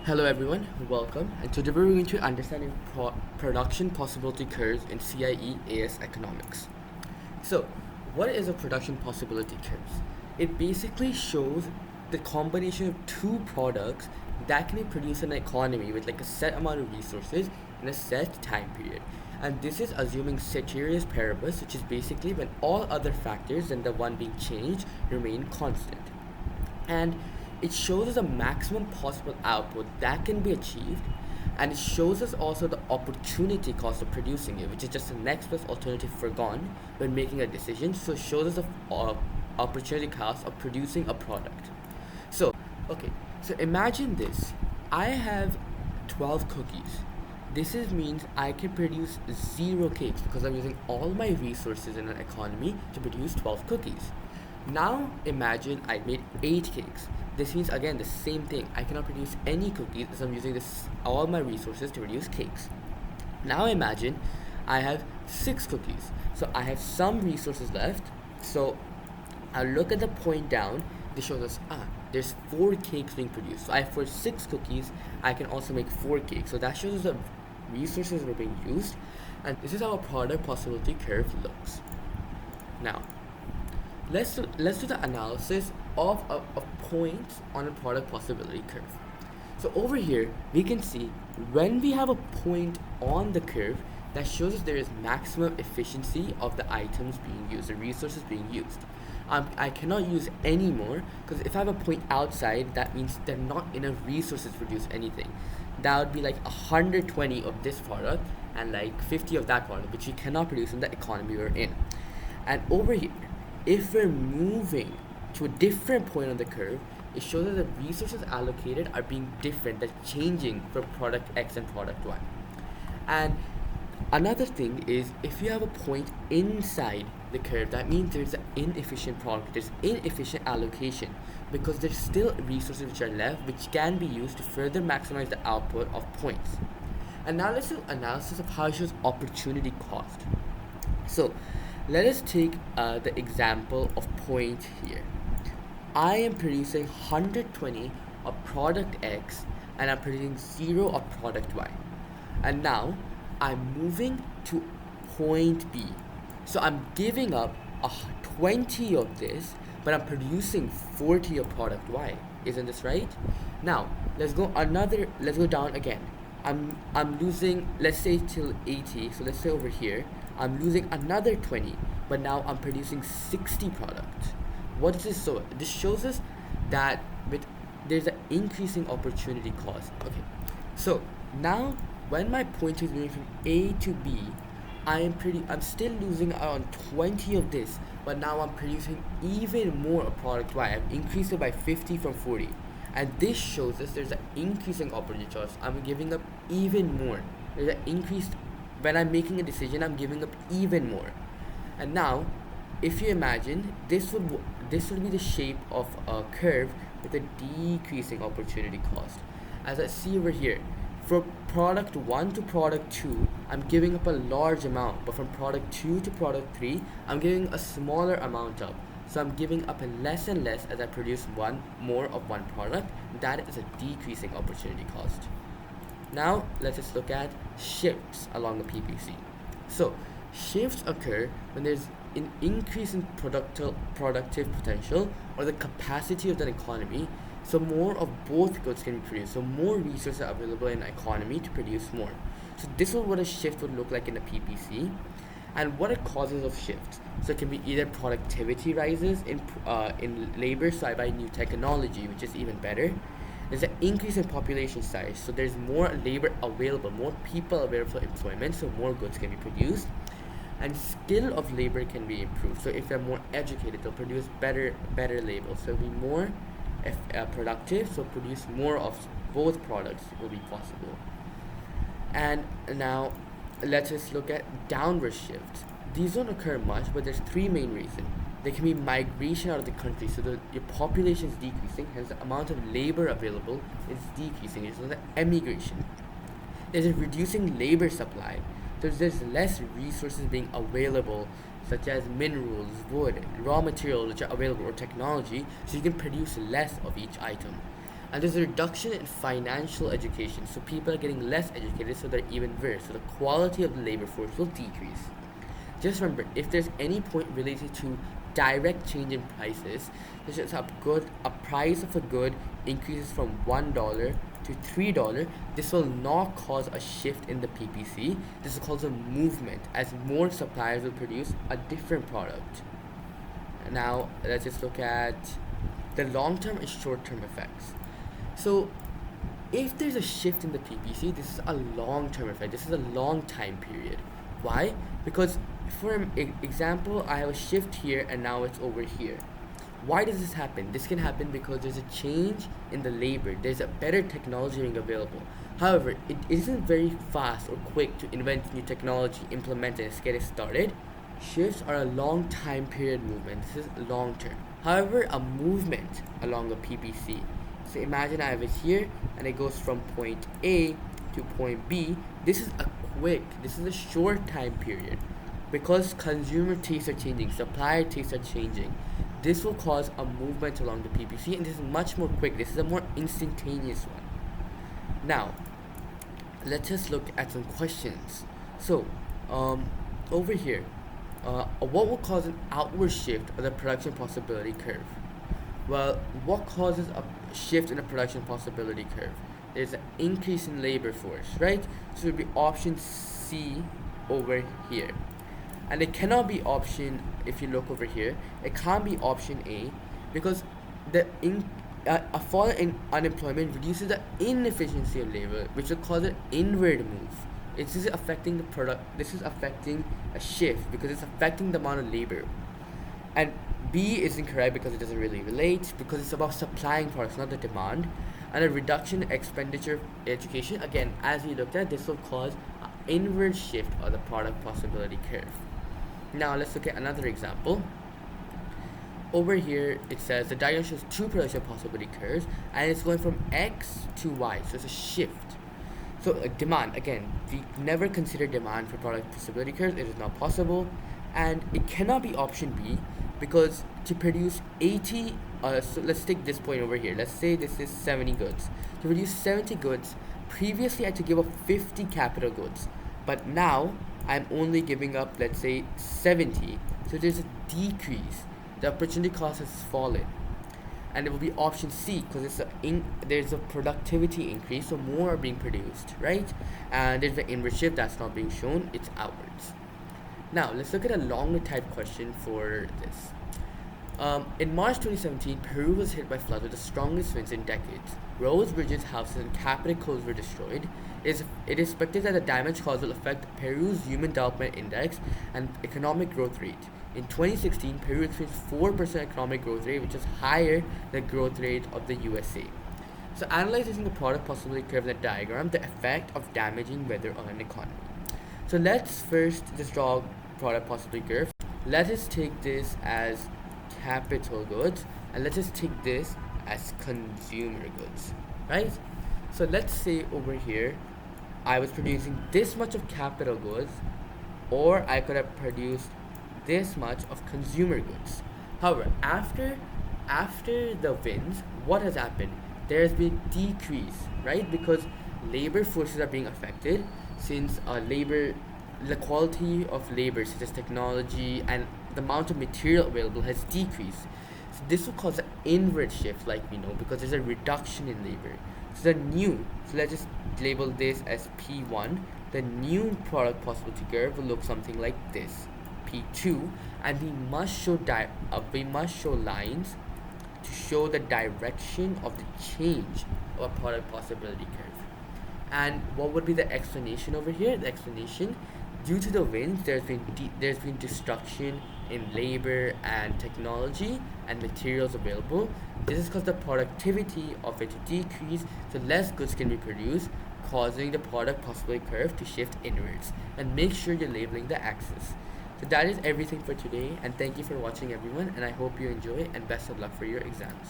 Hello everyone, welcome. And today we're going to understanding production possibility curves in CIE Economics. So, what is a production possibility curve? It basically shows the combination of two products that can be produced in an economy with like a set amount of resources in a set time period. And this is assuming ceteris paribus, which is basically when all other factors than the one being changed remain constant. And it shows us a maximum possible output that can be achieved, and it shows us also the opportunity cost of producing it, which is just the next best alternative forgone when making a decision. So it shows us the opportunity cost of producing a product. So imagine this. I have 12 cookies. Means I can produce 0 cakes because I'm using all my resources in an economy to produce 12 cookies. Now imagine I made 8 cakes. This means again the same thing. I cannot produce any cookies as I'm using all my resources to produce cakes. Now imagine I have 6 cookies. So I have some resources left. So I'll look at the point down. This shows us there's 4 cakes being produced. So for 6 cookies I can also make 4 cakes. So that shows us the resources are being used, and this is how a product possibility curve looks. Now let's do the analysis of points on a product possibility curve. So over here we can see when we have a point on the curve that shows us there is maximum efficiency of the items being used, the resources being used. I cannot use any more because if I have a point outside, that means there are not enough resources to produce anything. That would be like 120 of this product and like 50 of that product, which we cannot produce in the economy we're in. And over here, if we're moving to a different point on the curve, it shows that the resources allocated are being different, they're changing for product X and product Y. And another thing is, if you have a point inside the curve, that means there's an inefficient product, there's inefficient allocation, because there's still resources which are left which can be used to further maximize the output of points. And now let's do analysis of how it shows opportunity cost. So let us take the example of point here. I am producing 120 of product X and I'm producing 0 of product Y. And now I'm moving to point B. So I'm giving up 20 of this, but I'm producing 40 of product Y. Isn't this right? Now let's go down again. I'm losing, let's say till 80. So let's say over here I'm losing another 20, but now I'm producing 60 products. What is this? So this shows us that there's an increasing opportunity cost. Okay, so now when my point is moving from A to B, I'm still losing around 20 of this, but now I'm producing even more of product Y. I've increased it by 50 from 40. And this shows us there's an increasing opportunity cost. I'm giving up even more. There's an increased, when I'm making a decision, I'm giving up even more. And now, if you imagine, this would be the shape of a curve with a decreasing opportunity cost. As I see over here, from product 1 to product 2, I'm giving up a large amount, but from product 2 to product 3, I'm giving a smaller amount up. So I'm giving up less and less as I produce more of one product. That is a decreasing opportunity cost. Now let's just look at shifts along the PPC. So shifts occur when there's an increase in productive potential or the capacity of the economy. So more of both goods can be produced. So more resources are available in the economy to produce more. So this is what a shift would look like in the PPC. And what are causes of shifts? So it can be either productivity rises in labor, so I buy new technology, which is even better. There's an increase in population size, so there's more labor available, more people available for employment, so more goods can be produced. And skill of labor can be improved. So if they're more educated, they'll produce better labor. So it'll be more productive, so produce more of both products will be possible. And now let's just look at downward shifts. These don't occur much, but there's 3 main reasons. There can be migration out of the country, so your population is decreasing, hence the amount of labor available is decreasing. It's the emigration. There's a reducing labor supply, so there's less resources being available, such as minerals, wood, raw materials which are available, or technology, so you can produce less of each item. And there's a reduction in financial education, so people are getting less educated, so they're even worse. So the quality of the labor force will decrease. Just remember, if there's any point related to direct change in prices, such as a price of a good increases from $1 to $3, this will not cause a shift in the PPC. This will cause a movement, as more suppliers will produce a different product. Now let's just look at the long-term and short-term effects. So if there's a shift in the PPC, this is a long-term effect. This is a long time period. Why? Because for example, I have a shift here and now it's over here. Why does this happen? This can happen because there's a change in the labor. There's a better technology being available. However, it isn't very fast or quick to invent new technology, implement it, and get it started. Shifts are a long time period movement. This is long term. However, a movement along a PPC. So imagine I have it here and it goes from point A to point B. This is a short time period. Because consumer tastes are changing, supplier tastes are changing, this will cause a movement along the PPC, and this is much more quick. This is a more instantaneous one. Now, let's just look at some questions. So, over here, what will cause an outward shift of the production possibility curve? Well, what causes a shift in the production possibility curve? There's an increase in labor force, right? So it would be option C over here. And it cannot be option, if you look over here, it can't be option A, because a fall in unemployment reduces the inefficiency of labor, which will cause an inward move. This is affecting the product. This is affecting a shift because it's affecting the amount of labor. And B is incorrect because it doesn't really relate, because it's about supplying products, not the demand. And a reduction in expenditure education, again, as we looked at, this will cause an inward shift of the product possibility curve. Now let's look at another example. Over here it says the diagram shows two production possibility curves and it's going from X to Y, so it's a shift. So demand, again, we never consider demand for product possibility curves. It is not possible, and it cannot be option B, because to produce 80, so let's take this point over here, let's say this is 70 goods. To produce 70 goods, previously I had to give up 50 capital goods, but now I'm only giving up, let's say, 70. So there's a decrease. The opportunity cost has fallen. And it will be option C, because there's a productivity increase, so more are being produced, right? And there's the inward shift that's not being shown, it's outwards. Now, let's look at a longer type question for this. In March 2017, Peru was hit by floods with the strongest winds in decades. Roads, bridges, houses, and capital codes were destroyed. It is expected that the damage caused will affect Peru's Human Development Index and economic growth rate. In 2016, Peru experienced 4% economic growth rate, which is higher than the growth rate of the USA. So analyzing the product possibility curve in the diagram, the effect of damaging weather on an economy. So let's first just draw product possibility curve. Let us take this as capital goods, and let's just take this as consumer goods, right? So let's say over here I was producing this much of capital goods, or I could have produced this much of consumer goods. However, after the winds, what has happened? There has been a decrease, right? Because labor forces are being affected, since the quality of labor, such as technology and the amount of material available, has decreased. So this will cause an inward shift, like we know, because there's a reduction in labor. So let's just label this as P1. The new product possibility curve will look something like this, P2, and we must show lines to show the direction of the change of a product possibility curve. And what would be the explanation over here? The explanation: due to the winds, there's been destruction in labor and technology and materials available. This is because the productivity of it to decrease, so less goods can be produced, causing the product possibility curve to shift inwards. And make sure you're labeling the axis. So that is everything for today, and thank you for watching, everyone, and I hope you enjoy, and best of luck for your exams.